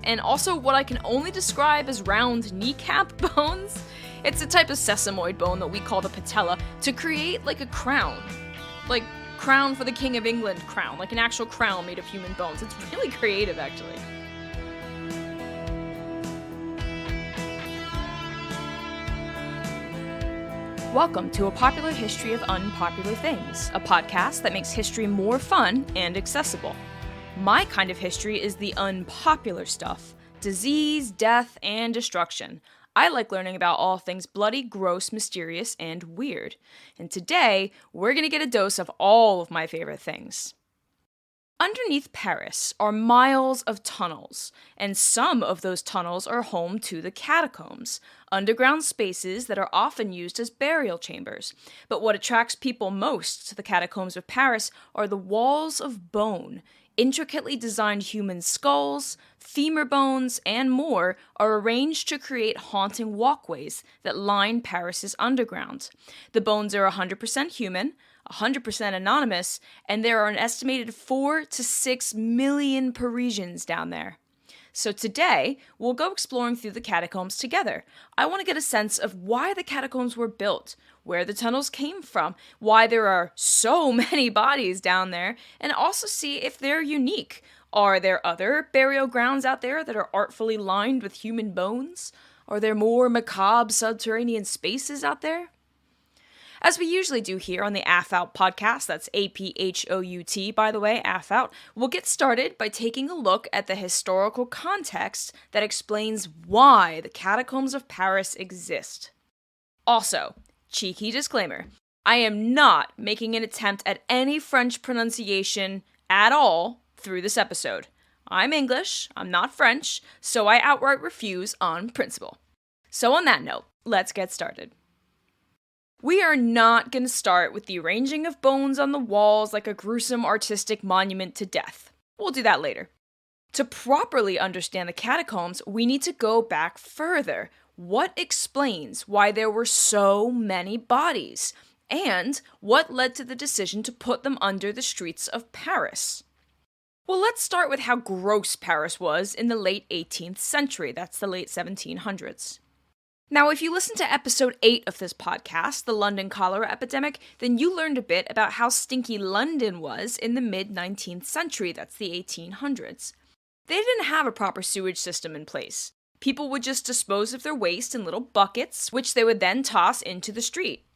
and also what I can only describe as round kneecap bones. It's a type of sesamoid bone that we call the patella to create like a crown. Like crown for the King of England crown, like an actual crown made of human bones. It's really creative, actually. Welcome to A Popular History of Unpopular Things, a podcast that makes history more fun and accessible. My kind of history is the unpopular stuff: disease, death, and destruction. I like learning about all things bloody, gross, mysterious, and weird. And today, we're gonna get a dose of all of my favorite things. Underneath Paris are miles of tunnels, and some of those tunnels are home to the catacombs, underground spaces that are often used as burial chambers. But what attracts people most to the catacombs of Paris are the walls of bone. Intricately designed human skulls, femur bones, and more are arranged to create haunting walkways that line Paris's underground. The bones are 100% human, 100% anonymous, and there are an estimated 4 to 6 million Parisians down there. So today, we'll go exploring through the catacombs together. I want to get a sense of why the catacombs were built, where the tunnels came from, why there are so many bodies down there, and also see if they're unique. Are there other burial grounds out there that are artfully lined with human bones? Are there more macabre subterranean spaces out there? As we usually do here on the AFOUT podcast, that's APHOUT, by the way, AFOUT, we'll get started by taking a look at the historical context that explains why the catacombs of Paris exist. Also, cheeky disclaimer, I am not making an attempt at any French pronunciation at all through this episode. I'm English, I'm not French, so I outright refuse on principle. So on that note, let's get started. We are not going to start with the arranging of bones on the walls like a gruesome artistic monument to death. We'll do that later. To properly understand the catacombs, we need to go back further. What explains why there were so many bodies? And what led to the decision to put them under the streets of Paris? Well, let's start with how gross Paris was in the late 18th century. That's the late 1700s. Now, if you listen to episode 8 of this podcast, the London cholera epidemic, then you learned a bit about how stinky London was in the mid-19th century, that's the 1800s. They didn't have a proper sewage system in place. People would just dispose of their waste in little buckets, which they would then toss into the street.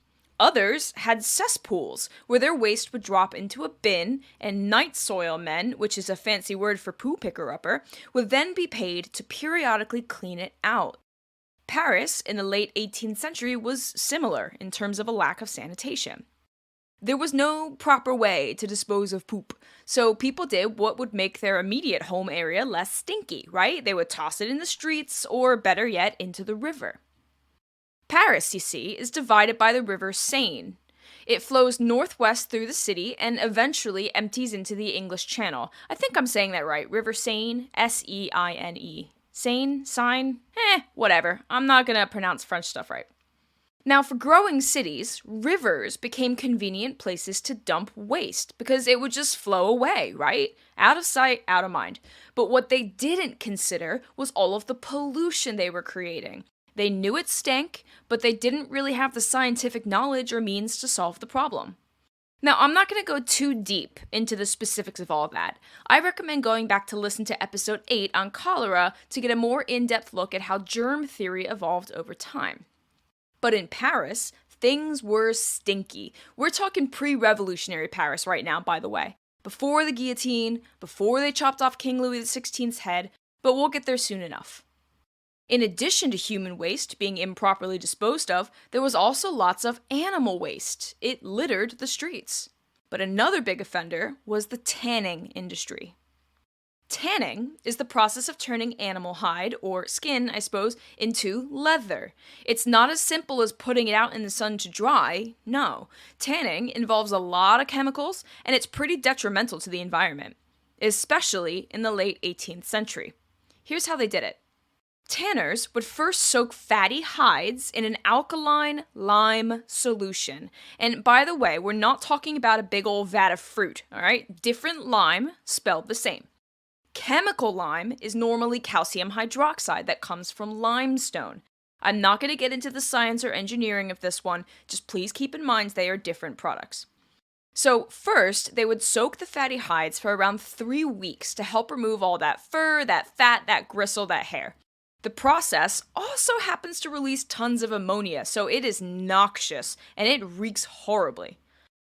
Others had cesspools, where their waste would drop into a bin, and night soil men, which is a fancy word for poo picker-upper, would then be paid to periodically clean it out. Paris, in the late 18th century, was similar in terms of a lack of sanitation. There was no proper way to dispose of poop, so people did what would make their immediate home area less stinky, right? They would toss it in the streets, or better yet, into the river. Paris, you see, is divided by the river Seine. It flows northwest through the city and eventually empties into the English Channel. I think I'm saying that right. River Seine, Seine. Sign? Whatever. I'm not gonna pronounce French stuff right. Now, for growing cities, rivers became convenient places to dump waste because it would just flow away, right? Out of sight, out of mind. But what they didn't consider was all of the pollution they were creating. They knew it stank, but they didn't really have the scientific knowledge or means to solve the problem. Now, I'm not going to go too deep into the specifics of all that. I recommend going back to listen to episode 8 on cholera to get a more in-depth look at how germ theory evolved over time. But in Paris, things were stinky. We're talking pre-revolutionary Paris right now, by the way. Before the guillotine, before they chopped off King Louis XVI's head, but we'll get there soon enough. In addition to human waste being improperly disposed of, there was also lots of animal waste. It littered the streets. But another big offender was the tanning industry. Tanning is the process of turning animal hide, or skin, I suppose, into leather. It's not as simple as putting it out in the sun to dry. No. Tanning involves a lot of chemicals, and it's pretty detrimental to the environment, especially in the late 18th century. Here's how they did it. Tanners would first soak fatty hides in an alkaline lime solution. And by the way, we're not talking about a big old vat of fruit, all right? Different lime, spelled the same. Chemical lime is normally calcium hydroxide that comes from limestone. I'm not going to get into the science or engineering of this one, just please keep in mind they are different products. So first, they would soak the fatty hides for around 3 weeks to help remove all that fur, that fat, that gristle, that hair. The process also happens to release tons of ammonia, so it is noxious, and it reeks horribly.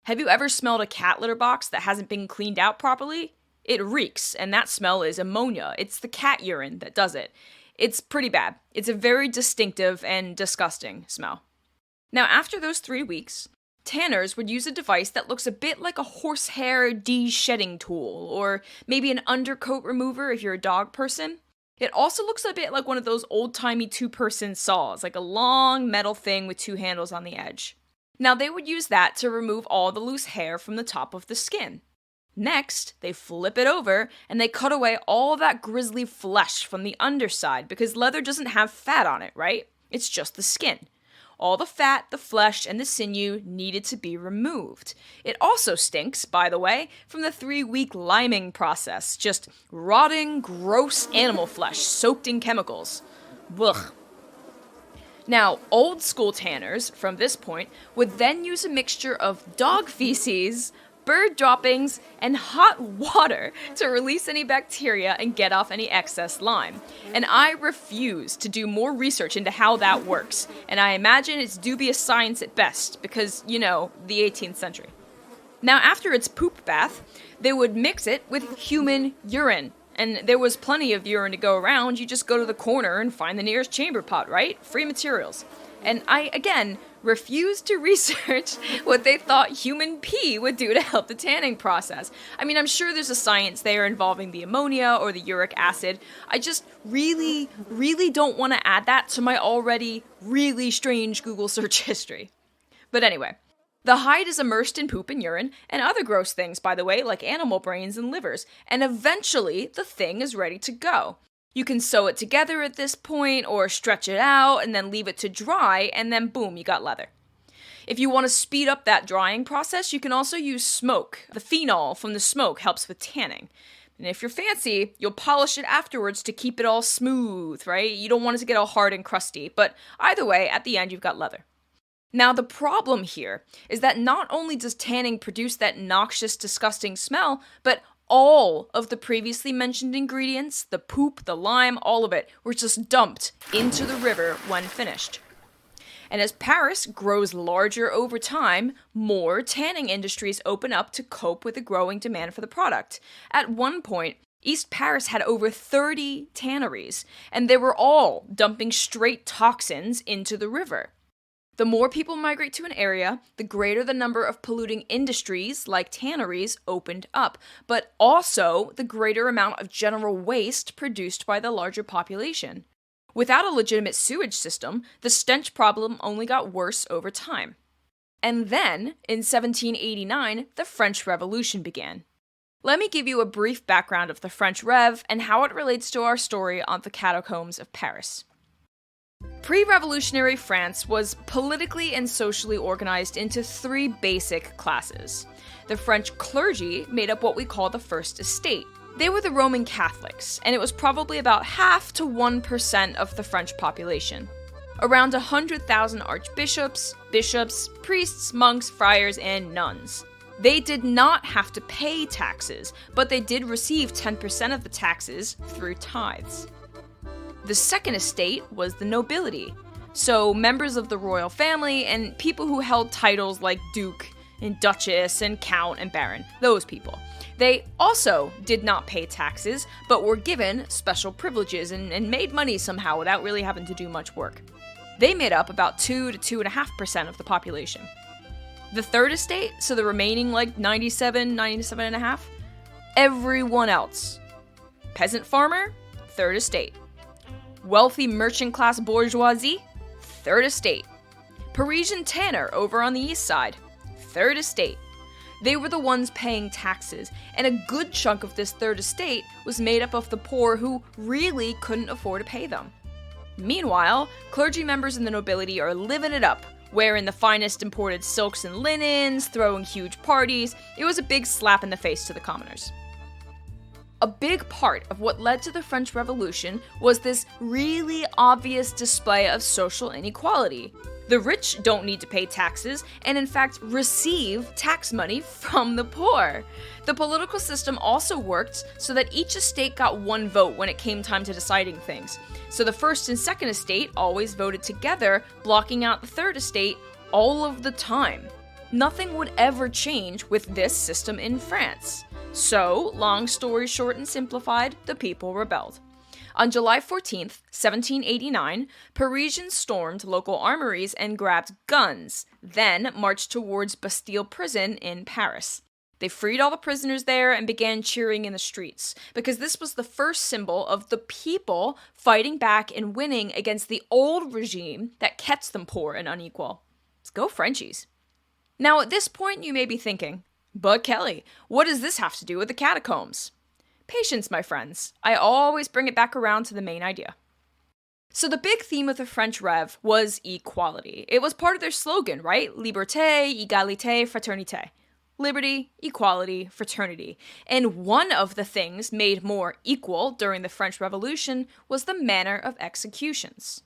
Have you ever smelled a cat litter box that hasn't been cleaned out properly? It reeks, and that smell is ammonia. It's the cat urine that does it. It's pretty bad. It's a very distinctive and disgusting smell. Now, after those 3 weeks, tanners would use a device that looks a bit like a horsehair de-shedding tool, or maybe an undercoat remover if you're a dog person. It also looks a bit like one of those old-timey two-person saws, like a long metal thing with 2 handles on the edge. Now, they would use that to remove all the loose hair from the top of the skin. Next, they flip it over, and they cut away all that grisly flesh from the underside, because leather doesn't have fat on it, right? It's just the skin. All the fat, the flesh, and the sinew needed to be removed. It also stinks, by the way, from the 3-week liming process. Just rotting, gross animal flesh soaked in chemicals. Ugh. Now, old school tanners, from this point, would then use a mixture of dog feces, bird droppings, and hot water to release any bacteria and get off any excess lime. And I refuse to do more research into how that works, and I imagine it's dubious science at best, because, the 18th century. Now, after its poop bath, they would mix it with human urine. And there was plenty of urine to go around. You just go to the corner and find the nearest chamber pot, right? Free materials. And I, again, refused to research what they thought human pee would do to help the tanning process. I mean, I'm sure there's a science there involving the ammonia or the uric acid. I just really don't want to add that to my already really strange Google search history. But anyway, the hide is immersed in poop and urine, and other gross things, by the way, like animal brains and livers, and eventually the thing is ready to go. You can sew it together at this point, or stretch it out, and then leave it to dry, and then boom, you got leather. If you want to speed up that drying process, you can also use smoke. The phenol from the smoke helps with tanning. And if you're fancy, you'll polish it afterwards to keep it all smooth, right? You don't want it to get all hard and crusty, but either way, at the end, you've got leather. Now, the problem here is that not only does tanning produce that noxious, disgusting smell, but all of the previously mentioned ingredients, the poop, the lime, all of it, were just dumped into the river when finished. And as Paris grows larger over time, more tanning industries open up to cope with the growing demand for the product. At one point, East Paris had over 30 tanneries, and they were all dumping straight toxins into the river. The more people migrate to an area, the greater the number of polluting industries, like tanneries, opened up, but also the greater amount of general waste produced by the larger population. Without a legitimate sewage system, the stench problem only got worse over time. And then, in 1789, the French Revolution began. Let me give you a brief background of the French Rev and how it relates to our story on the Catacombs of Paris. Pre-revolutionary France was politically and socially organized into 3 basic classes. The French clergy made up what we call the First Estate. They were the Roman Catholics, and it was probably about 0.5 to 1% of the French population. Around 100,000 archbishops, bishops, priests, monks, friars, and nuns. They did not have to pay taxes, but they did receive 10% of the taxes through tithes. The Second Estate was the nobility, so members of the royal family and people who held titles like duke and duchess and count and baron, those people. They also did not pay taxes, but were given special privileges and made money somehow without really having to do much work. They made up about 2 to 2.5% of the population. The Third Estate, so the remaining 97.5%, everyone else. Peasant farmer, Third Estate. Wealthy merchant class bourgeoisie, Third Estate. Parisian tanner over on the east side, Third Estate. They were the ones paying taxes, and a good chunk of this Third Estate was made up of the poor who really couldn't afford to pay them. Meanwhile, clergy members and the nobility are living it up, wearing the finest imported silks and linens, throwing huge parties. It was a big slap in the face to the commoners. A big part of what led to the French Revolution was this really obvious display of social inequality. The rich don't need to pay taxes and in fact receive tax money from the poor. The political system also worked so that each estate got one vote when it came time to deciding things. So the first and second estate always voted together, blocking out the third estate all of the time. Nothing would ever change with this system in France. So, long story short and simplified, the people rebelled. On July 14th, 1789, Parisians stormed local armories and grabbed guns, then marched towards Bastille Prison in Paris. They freed all the prisoners there and began cheering in the streets, because this was the first symbol of the people fighting back and winning against the old regime that kept them poor and unequal. Let's go Frenchies. Now at this point you may be thinking, but Kelly, what does this have to do with the catacombs? Patience, my friends. I always bring it back around to the main idea. So the big theme of the French Rev was equality. It was part of their slogan, right? Liberté, égalité, fraternité. Liberty, equality, fraternity. And one of the things made more equal during the French Revolution was the manner of executions.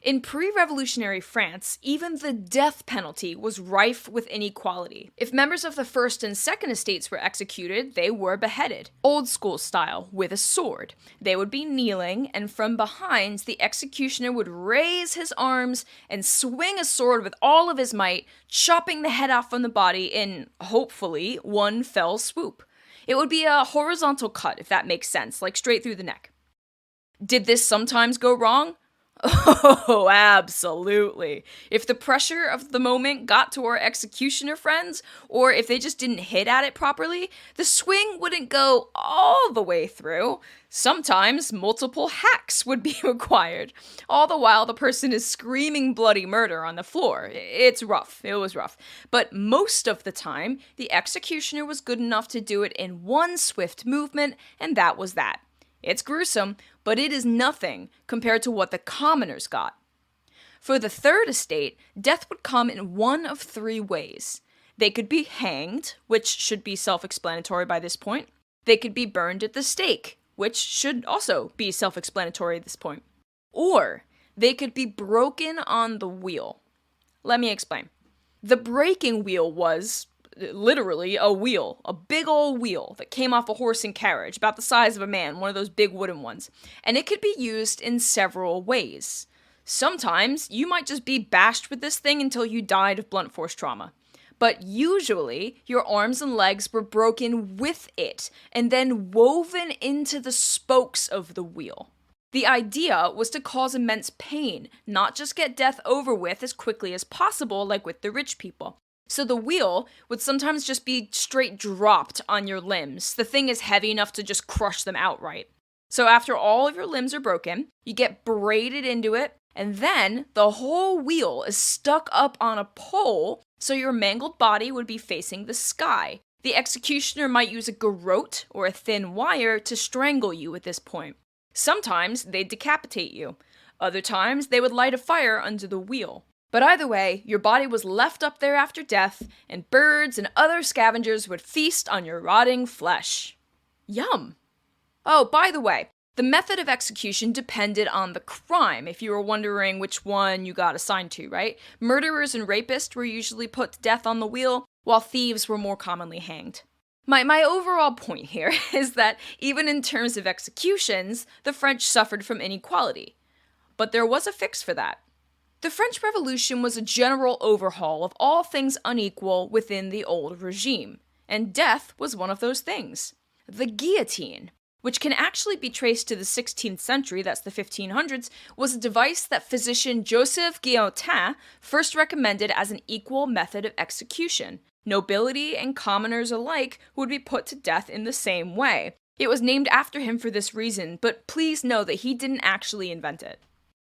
In pre-revolutionary France, even the death penalty was rife with inequality. If members of the first and second estates were executed, they were beheaded, old school style, with a sword. They would be kneeling, and from behind, the executioner would raise his arms and swing a sword with all of his might, chopping the head off from the body in, hopefully, one fell swoop. It would be a horizontal cut, if that makes sense, like straight through the neck. Did this sometimes go wrong? Oh, absolutely. If the pressure of the moment got to our executioner friends, or if they just didn't hit at it properly, the swing wouldn't go all the way through. Sometimes multiple hacks would be required. All the while the person is screaming bloody murder on the floor. It's rough. It was rough. But most of the time, the executioner was good enough to do it in one swift movement, and that was that. It's gruesome, but it is nothing compared to what the commoners got. For the third estate, death would come in one of three ways. They could be hanged, which should be self-explanatory by this point. They could be burned at the stake, which should also be self-explanatory at this point. Or they could be broken on the wheel. Let me explain. The breaking wheel was literally a wheel, a big old wheel that came off a horse and carriage, about the size of a man, one of those big wooden ones. And it could be used in several ways. Sometimes you might just be bashed with this thing until you died of blunt force trauma. But usually, your arms and legs were broken with it, and then woven into the spokes of the wheel. The idea was to cause immense pain, not just get death over with as quickly as possible, like with the rich people. So the wheel would sometimes just be straight dropped on your limbs. The thing is heavy enough to just crush them outright. So after all of your limbs are broken, you get braided into it, and then the whole wheel is stuck up on a pole, so your mangled body would be facing the sky. The executioner might use a garrote or a thin wire to strangle you at this point. Sometimes they'd decapitate you. Other times, they would light a fire under the wheel. But either way, your body was left up there after death, and birds and other scavengers would feast on your rotting flesh. Yum! Oh, by the way, the method of execution depended on the crime, if you were wondering which one you got assigned to, right? Murderers and rapists were usually put to death on the wheel, while thieves were more commonly hanged. My overall point here is that even in terms of executions, the French suffered from inequality. But there was a fix for that. The French Revolution was a general overhaul of all things unequal within the old regime, and death was one of those things. The guillotine, which can actually be traced to the 16th century, that's the 1500s, was a device that physician Joseph Guillotin first recommended as an equal method of execution. Nobility and commoners alike would be put to death in the same way. It was named after him for this reason, but please know that he didn't actually invent it.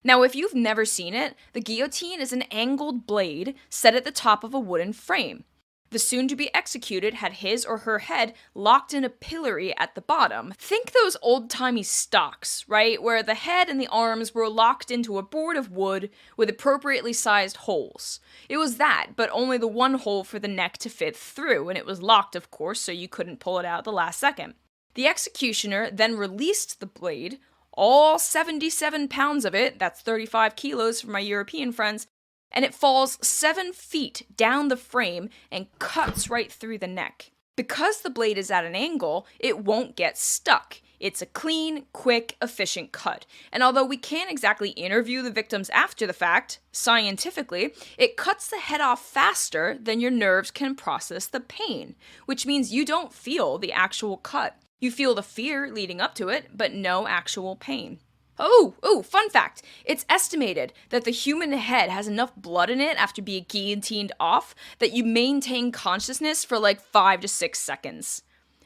Now, if you've never seen it, the guillotine is an angled blade set at the top of a wooden frame. The soon-to-be executed had his or her head locked in a pillory at the bottom. Think those old-timey stocks, right? Where the head and the arms were locked into a board of wood with appropriately sized holes. It was that, but only the one hole for the neck to fit through, and it was locked, of course, so you couldn't pull it out at the last second. The executioner then released the blade, all 77 pounds of it, that's 35 kilos for my European friends, and it falls 7 feet down the frame and cuts right through the neck. Because the blade is at an angle, it won't get stuck. It's a clean, quick, efficient cut. And although we can't exactly interview the victims after the fact, scientifically, it cuts the head off faster than your nerves can process the pain, which means you don't feel the actual cut. You feel the fear leading up to it, but no actual pain. Oh, fun fact. It's estimated that the human head has enough blood in it after being guillotined off that you maintain consciousness for like 5 to 6 seconds.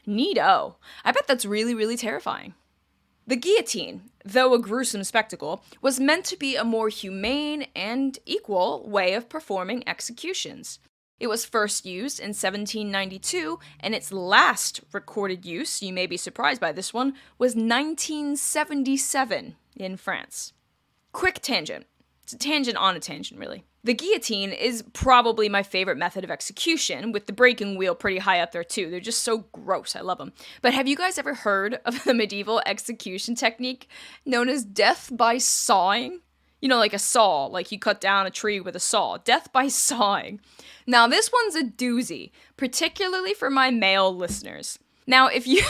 Neato. I bet that's really, really terrifying. The guillotine, though a gruesome spectacle, was meant to be a more humane and equal way of performing executions. It was first used in 1792, and its last recorded use, you may be surprised by this one, was 1977 in France. Quick tangent. It's a tangent on a tangent, really. The guillotine is probably my favorite method of execution, with the breaking wheel pretty high up there too. They're just so gross, I love them. But have you guys ever heard of the medieval execution technique known as death by sawing? You know, like a saw, like you cut down a tree with a saw. Death by sawing. Now, this one's a doozy, particularly for my male listeners. Now, if you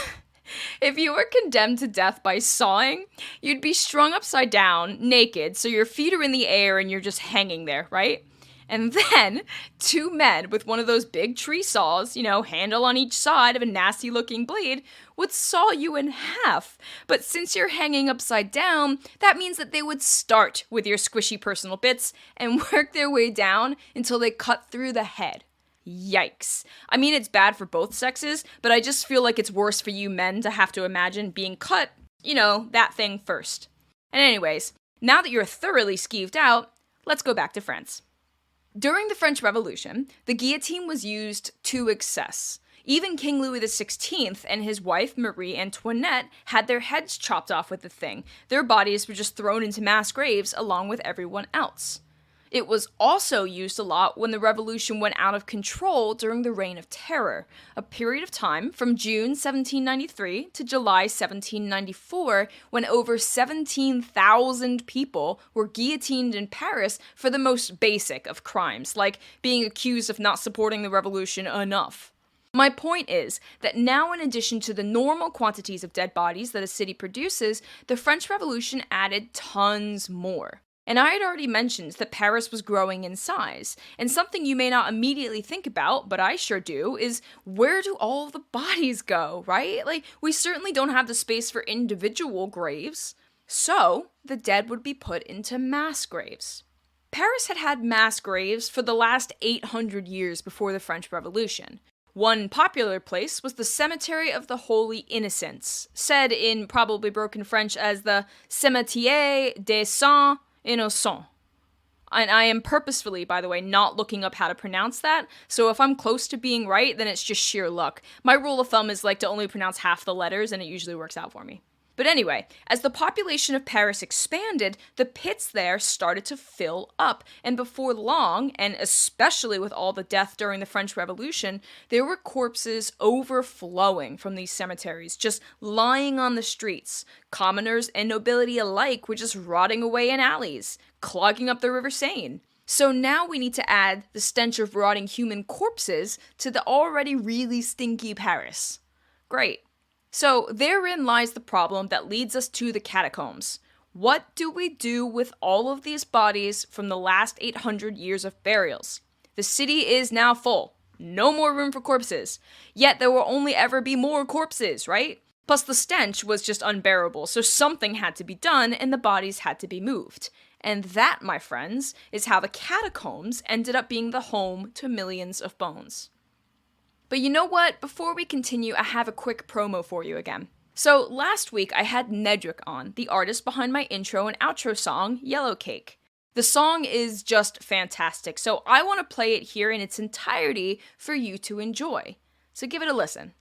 were condemned to death by sawing, you'd be strung upside down, naked, so your feet are in the air and you're just hanging there, right? And then, 2 men with one of those big tree saws, handle on each side of a nasty-looking blade, would saw you in half. But since you're hanging upside down, that means that they would start with your squishy personal bits and work their way down until they cut through the head. Yikes. I mean, it's bad for both sexes, but I just feel like it's worse for you men to have to imagine being cut, that thing first. And anyways, now that you're thoroughly skeeved out, let's go back to France. During the French Revolution, the guillotine was used to excess. Even King Louis XVI and his wife Marie Antoinette had their heads chopped off with the thing. Their bodies were just thrown into mass graves along with everyone else. It was also used a lot when the revolution went out of control during the Reign of Terror, a period of time from June 1793 to July 1794, when over 17,000 people were guillotined in Paris for the most basic of crimes, like being accused of not supporting the revolution enough. My point is that now, in addition to the normal quantities of dead bodies that a city produces, the French Revolution added tons more. And I had already mentioned that Paris was growing in size, and something you may not immediately think about, but I sure do, is where do all of the bodies go, right? Like, we certainly don't have the space for individual graves. So, the dead would be put into mass graves. Paris had had mass graves for the last 800 years before the French Revolution. One popular place was the Cemetery of the Holy Innocents, said in probably broken French as the Cimetière des Saints Innocents. And I am purposefully, by the way, not looking up how to pronounce that, so if I'm close to being right, then it's just sheer luck. My rule of thumb is to only pronounce half the letters, and it usually works out for me. But anyway, as the population of Paris expanded, the pits there started to fill up, and before long, and especially with all the death during the French Revolution, there were corpses overflowing from these cemeteries, just lying on the streets. Commoners and nobility alike were just rotting away in alleys, clogging up the River Seine. So now we need to add the stench of rotting human corpses to the already really stinky Paris. Great. So therein lies the problem that leads us to the catacombs. What do we do with all of these bodies from the last 800 years of burials? The city is now full. No more room for corpses. Yet there will only ever be more corpses, right? Plus the stench was just unbearable, so something had to be done and the bodies had to be moved. And that, my friends, is how the catacombs ended up being the home to millions of bones. But you know what? Before we continue, I have a quick promo for you again. So last week I had Nedrick on, the artist behind my intro and outro song, Yellow Cake. The song is just fantastic, so I want to play it here in its entirety for you to enjoy. So give it a listen.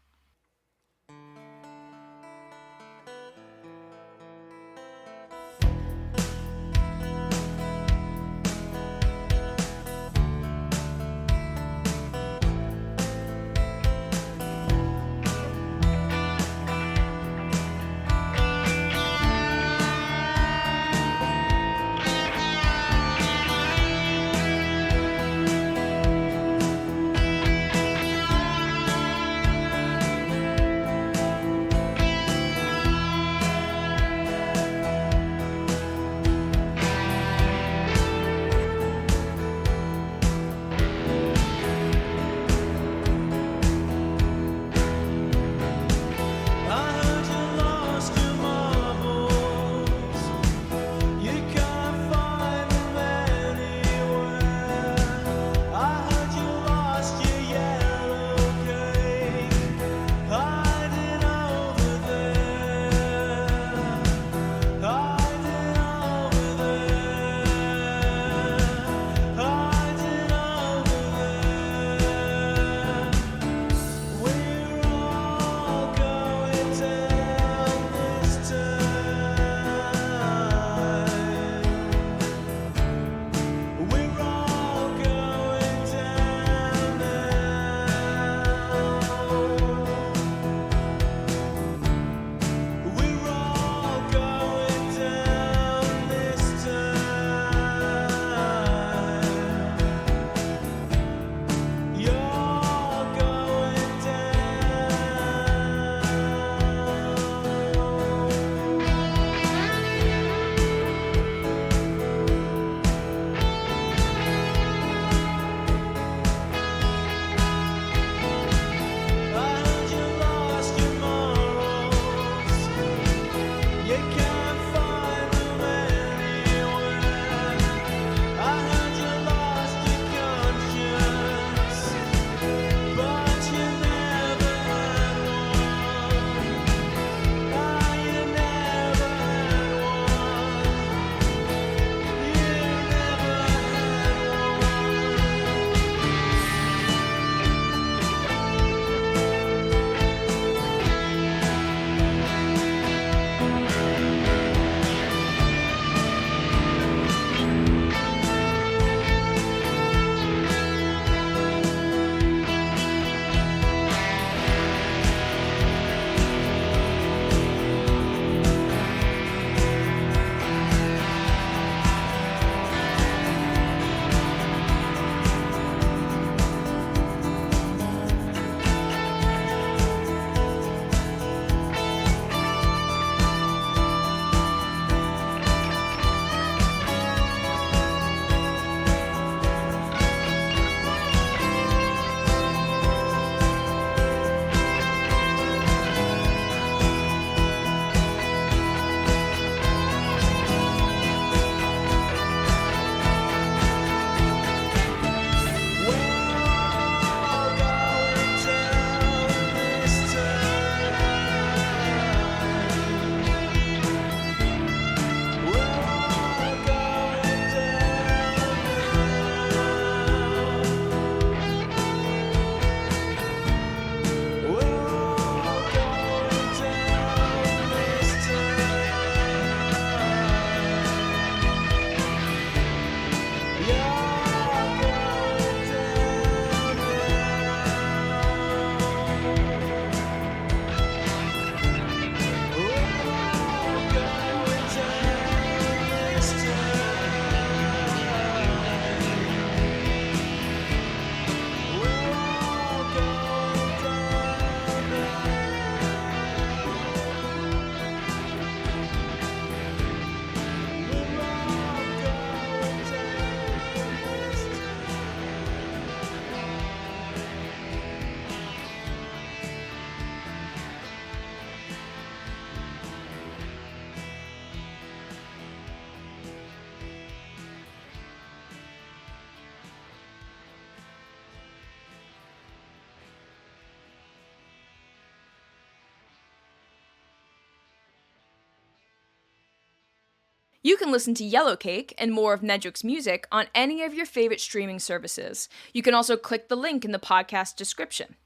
You can listen to Yellowcake and more of Nedrick's music on any of your favorite streaming services. You can also click the link in the podcast description.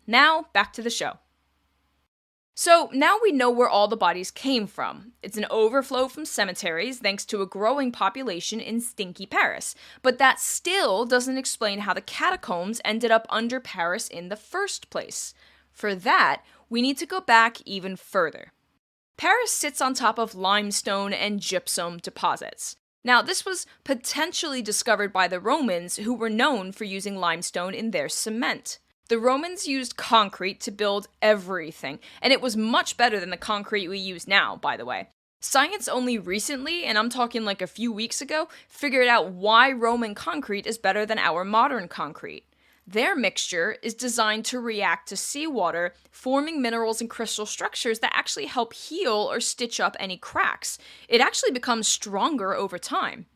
Now, back to the show. So now we know where all the bodies came from. It's an overflow from cemeteries thanks to a growing population in stinky Paris. But that still doesn't explain how the catacombs ended up under Paris in the first place. For that, we need to go back even further. Paris sits on top of limestone and gypsum deposits. Now, this was potentially discovered by the Romans, who were known for using limestone in their cement. The Romans used concrete to build everything, and it was much better than the concrete we use now, by the way. Science only recently, and I'm talking like a few weeks ago, figured out why Roman concrete is better than our modern concrete. Their mixture is designed to react to seawater, forming minerals and crystal structures that actually help heal or stitch up any cracks. It actually becomes stronger over time.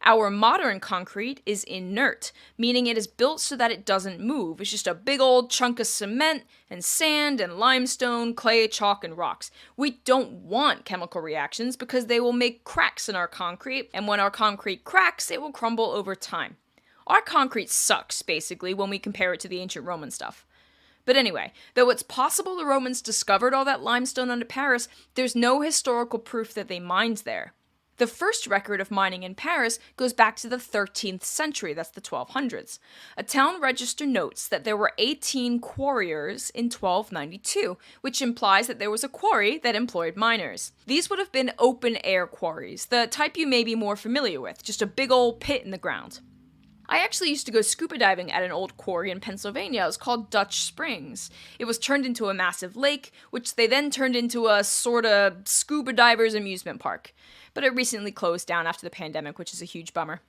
Our modern concrete is inert, meaning it is built so that it doesn't move. It's just a big old chunk of cement and sand and limestone, clay, chalk, and rocks. We don't want chemical reactions because they will make cracks in our concrete, and when our concrete cracks, it will crumble over time. Our concrete sucks, basically, when we compare it to the ancient Roman stuff. But anyway, though it's possible the Romans discovered all that limestone under Paris, there's no historical proof that they mined there. The first record of mining in Paris goes back to the 13th century, that's the 1200s. A town register notes that there were 18 quarriers in 1292, which implies that there was a quarry that employed miners. These would have been open-air quarries, the type you may be more familiar with, just a big old pit in the ground. I actually used to go scuba diving at an old quarry in Pennsylvania. It was called Dutch Springs. It was turned into a massive lake, which they then turned into a sort of scuba diver's amusement park. But it recently closed down after the pandemic, which is a huge bummer.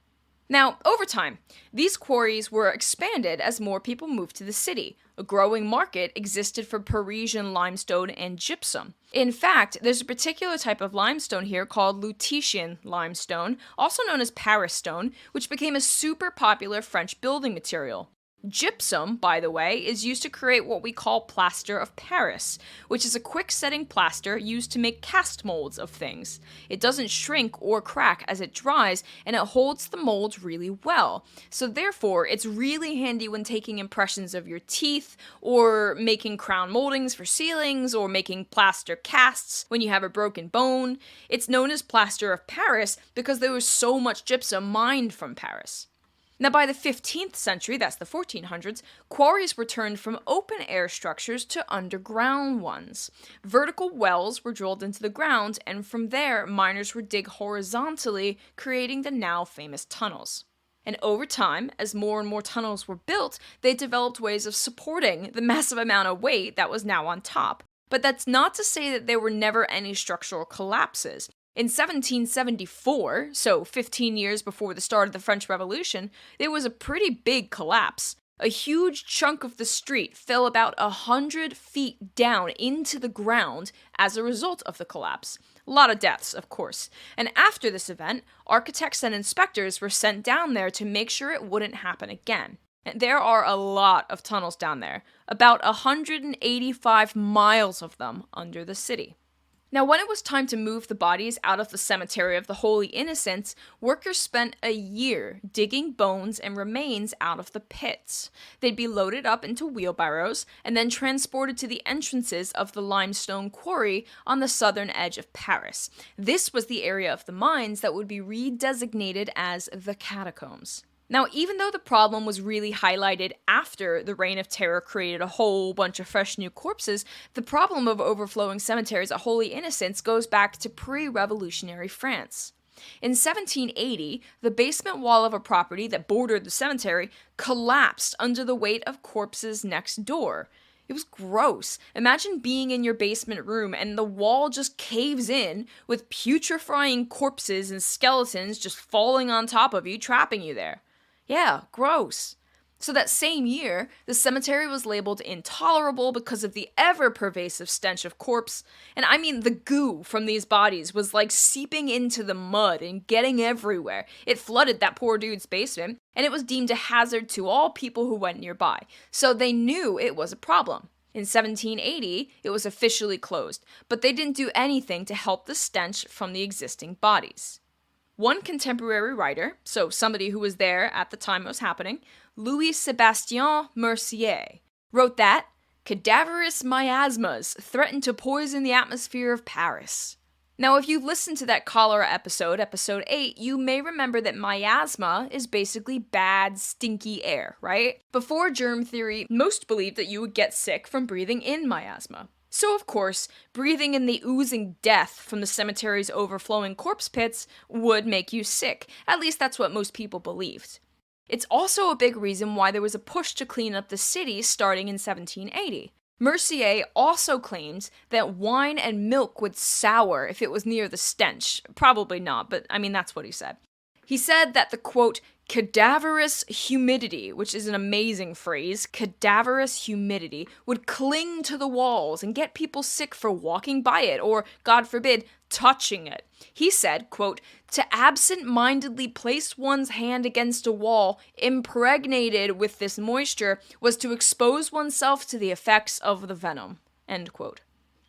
Now, over time, these quarries were expanded as more people moved to the city. A growing market existed for Parisian limestone and gypsum. In fact, there's a particular type of limestone here called Lutetia limestone, also known as Paris stone, which became a super popular French building material. Gypsum, by the way, is used to create what we call plaster of Paris, which is a quick-setting plaster used to make cast molds of things. It doesn't shrink or crack as it dries, and it holds the molds really well. So therefore, it's really handy when taking impressions of your teeth, or making crown moldings for ceilings, or making plaster casts when you have a broken bone. It's known as plaster of Paris because there was so much gypsum mined from Paris. Now, by the 15th century, that's the 1400s, quarries were turned from open-air structures to underground ones. Vertical wells were drilled into the ground, and from there, miners would dig horizontally, creating the now famous tunnels. And over time, as more and more tunnels were built, they developed ways of supporting the massive amount of weight that was now on top. But that's not to say that there were never any structural collapses. In 1774, so 15 years before the start of the French Revolution, there was a pretty big collapse. A huge chunk of the street fell about 100 feet down into the ground as a result of the collapse. A lot of deaths, of course. And after this event, architects and inspectors were sent down there to make sure it wouldn't happen again. And there are a lot of tunnels down there, about 185 miles of them under the city. Now, when it was time to move the bodies out of the Cemetery of the Holy Innocents, workers spent a year digging bones and remains out of the pits. They'd be loaded up into wheelbarrows and then transported to the entrances of the limestone quarry on the southern edge of Paris. This was the area of the mines that would be redesignated as the Catacombs. Now, even though the problem was really highlighted after the Reign of Terror created a whole bunch of fresh new corpses, the problem of overflowing cemeteries at Holy Innocents goes back to pre-revolutionary France. In 1780, the basement wall of a property that bordered the cemetery collapsed under the weight of corpses next door. It was gross. Imagine being in your basement room and the wall just caves in with putrefying corpses and skeletons just falling on top of you, trapping you there. Yeah, gross. So that same year, the cemetery was labeled intolerable because of the ever-pervasive stench of corpse. And I mean, the goo from these bodies was like seeping into the mud and getting everywhere. It flooded that poor dude's basement, and it was deemed a hazard to all people who went nearby. So they knew it was a problem. In 1780, it was officially closed, but they didn't do anything to help the stench from the existing bodies. One contemporary writer, so somebody who was there at the time it was happening, Louis-Sébastien Mercier, wrote that cadaverous miasmas threaten to poison the atmosphere of Paris. Now, if you've listened to that cholera episode, episode 8, you may remember that miasma is basically bad, stinky air, right? Before germ theory, most believed that you would get sick from breathing in miasma. So, of course, breathing in the oozing death from the cemetery's overflowing corpse pits would make you sick. At least that's what most people believed. It's also a big reason why there was a push to clean up the city starting in 1780. Mercier also claimed that wine and milk would sour if it was near the stench. Probably not, but I mean, that's what he said. He said that the, quote, cadaverous humidity, which is an amazing phrase, cadaverous humidity, would cling to the walls and get people sick for walking by it or, God forbid, touching it. He said, quote, to absent-mindedly place one's hand against a wall impregnated with this moisture was to expose oneself to the effects of the venom, end quote.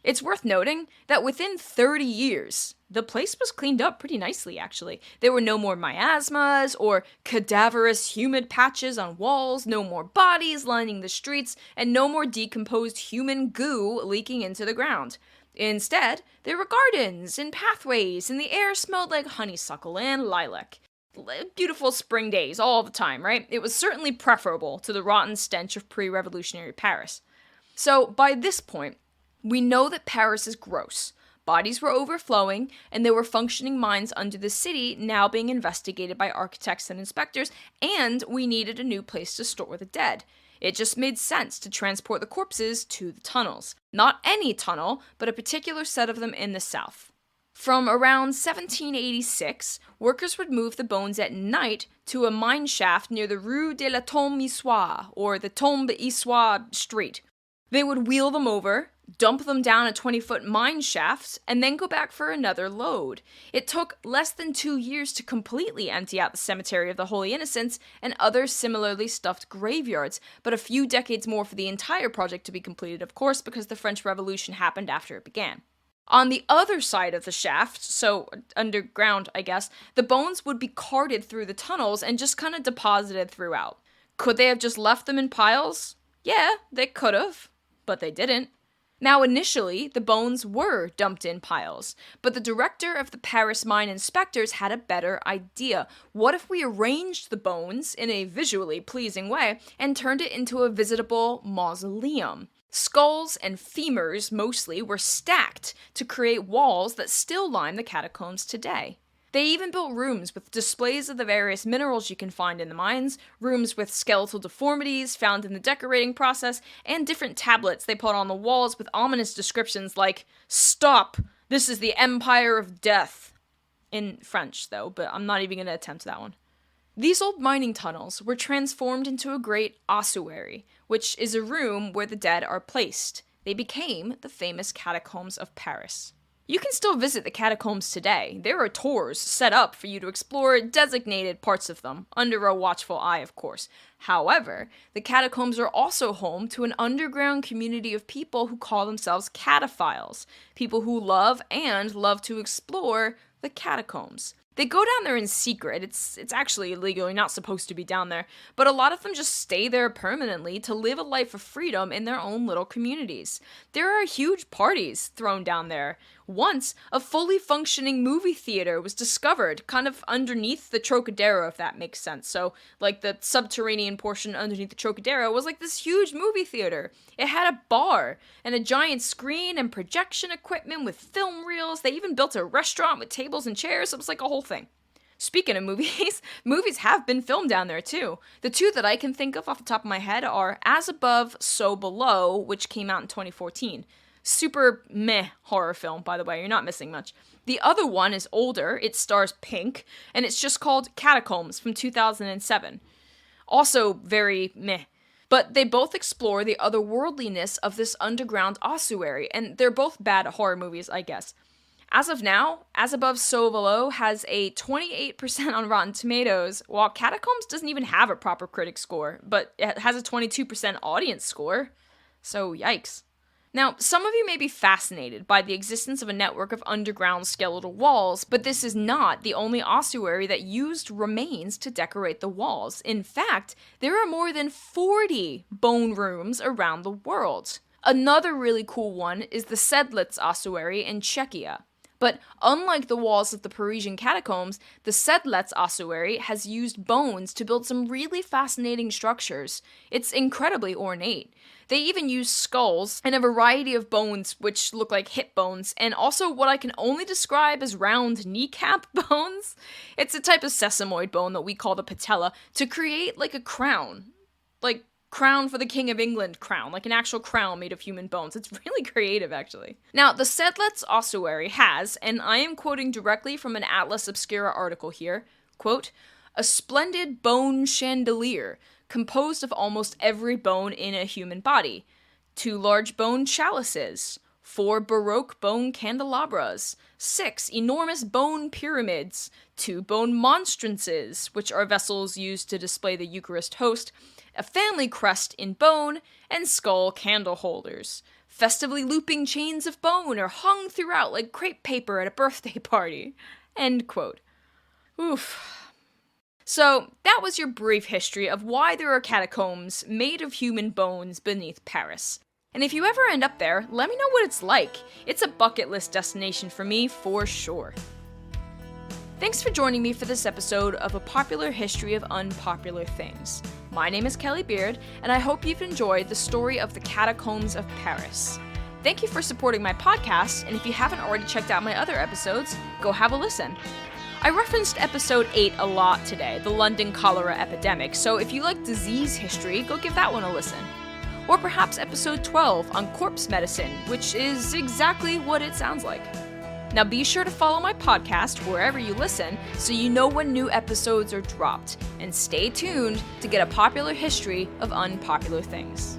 It's worth noting that within 30 years, the place was cleaned up pretty nicely, actually. There were no more miasmas or cadaverous humid patches on walls, no more bodies lining the streets, and no more decomposed human goo leaking into the ground. Instead, there were gardens and pathways, and the air smelled like honeysuckle and lilac. Beautiful spring days all the time, right? It was certainly preferable to the rotten stench of pre-revolutionary Paris. So, by this point, we know that Paris is gross. Bodies were overflowing, and there were functioning mines under the city now being investigated by architects and inspectors, and we needed a new place to store the dead. It just made sense to transport the corpses to the tunnels. Not any tunnel, but a particular set of them in the south. From around 1786, workers would move the bones at night to a mine shaft near the Rue de la Tombe Issoire, or the Tombe Issoire Street. They would wheel them over, dump them down a 20-foot mine shaft, and then go back for another load. It took less than 2 years to completely empty out the Cemetery of the Holy Innocents and other similarly stuffed graveyards, but a few decades more for the entire project to be completed, of course, because the French Revolution happened after it began. On the other side of the shaft, so underground, I guess, the bones would be carted through the tunnels and just kind of deposited throughout. Could they have just left them in piles? Yeah, they could have, but they didn't. Now, initially, the bones were dumped in piles, but the director of the Paris mine inspectors had a better idea. What if we arranged the bones in a visually pleasing way and turned it into a visitable mausoleum? Skulls and femurs, mostly, were stacked to create walls that still line the catacombs today. They even built rooms with displays of the various minerals you can find in the mines, rooms with skeletal deformities found in the decorating process, and different tablets they put on the walls with ominous descriptions like, "Stop! This is the Empire of Death." In French, though, but I'm not even going to attempt that one. These old mining tunnels were transformed into a great ossuary, which is a room where the dead are placed. They became the famous Catacombs of Paris. You can still visit the catacombs today. There are tours set up for you to explore designated parts of them, under a watchful eye, of course. However, the catacombs are also home to an underground community of people who call themselves cataphiles, people who love to explore the catacombs. They go down there in secret. It's actually illegal. You're not supposed to be down there. But a lot of them just stay there permanently to live a life of freedom in their own little communities. There are huge parties thrown down there. Once, a fully functioning movie theater was discovered, kind of underneath the Trocadero, if that makes sense. So, like, the subterranean portion underneath the Trocadero was like this huge movie theater. It had a bar, and a giant screen, and projection equipment with film reels. They even built a restaurant with tables and chairs. It was like a whole thing. Speaking of movies, movies have been filmed down there too. The two that I can think of off the top of my head are As Above, So Below, which came out in 2014. Super meh horror film, by the way, you're not missing much. The other one is older, it stars Pink, and it's just called Catacombs from 2007. Also very meh. But they both explore the otherworldliness of this underground ossuary, and they're both bad horror movies, I guess. As of now, As Above, So Below has a 28% on Rotten Tomatoes, while Catacombs doesn't even have a proper critic score, but it has a 22% audience score. So, yikes. Now, some of you may be fascinated by the existence of a network of underground skeletal walls, but this is not the only ossuary that used remains to decorate the walls. In fact, there are more than 40 bone rooms around the world. Another really cool one is the Sedlitz ossuary in Czechia. But unlike the walls of the Parisian catacombs, the Sedlitz ossuary has used bones to build some really fascinating structures. It's incredibly ornate. They even use skulls and a variety of bones which look like hip bones, and also what I can only describe as round kneecap bones. It's a type of sesamoid bone that we call the patella, to create like a crown. Like crown for the King of England crown, like an actual crown made of human bones. It's really creative, actually. Now, the Sedlitz ossuary has, and I am quoting directly from an Atlas Obscura article here, quote, a splendid bone chandelier composed of almost every bone in a human body, 2 large bone chalices, 4 Baroque bone candelabras, 6 enormous bone pyramids, 2 bone monstrances, which are vessels used to display the Eucharist host, a family crest in bone, and skull candle holders. Festively looping chains of bone are hung throughout like crepe paper at a birthday party. End quote. Oof. So, that was your brief history of why there are catacombs made of human bones beneath Paris. And if you ever end up there, let me know what it's like. It's a bucket list destination for me, for sure. Thanks for joining me for this episode of A Popular History of Unpopular Things. My name is Kelly Beard, and I hope you've enjoyed the story of the Catacombs of Paris. Thank you for supporting my podcast, and if you haven't already checked out my other episodes, go have a listen. I referenced episode 8 a lot today, the London cholera epidemic, so if you like disease history, go give that one a listen. Or perhaps episode 12 on corpse medicine, which is exactly what it sounds like. Now be sure to follow my podcast wherever you listen so you know when new episodes are dropped, and stay tuned to get a popular history of unpopular things.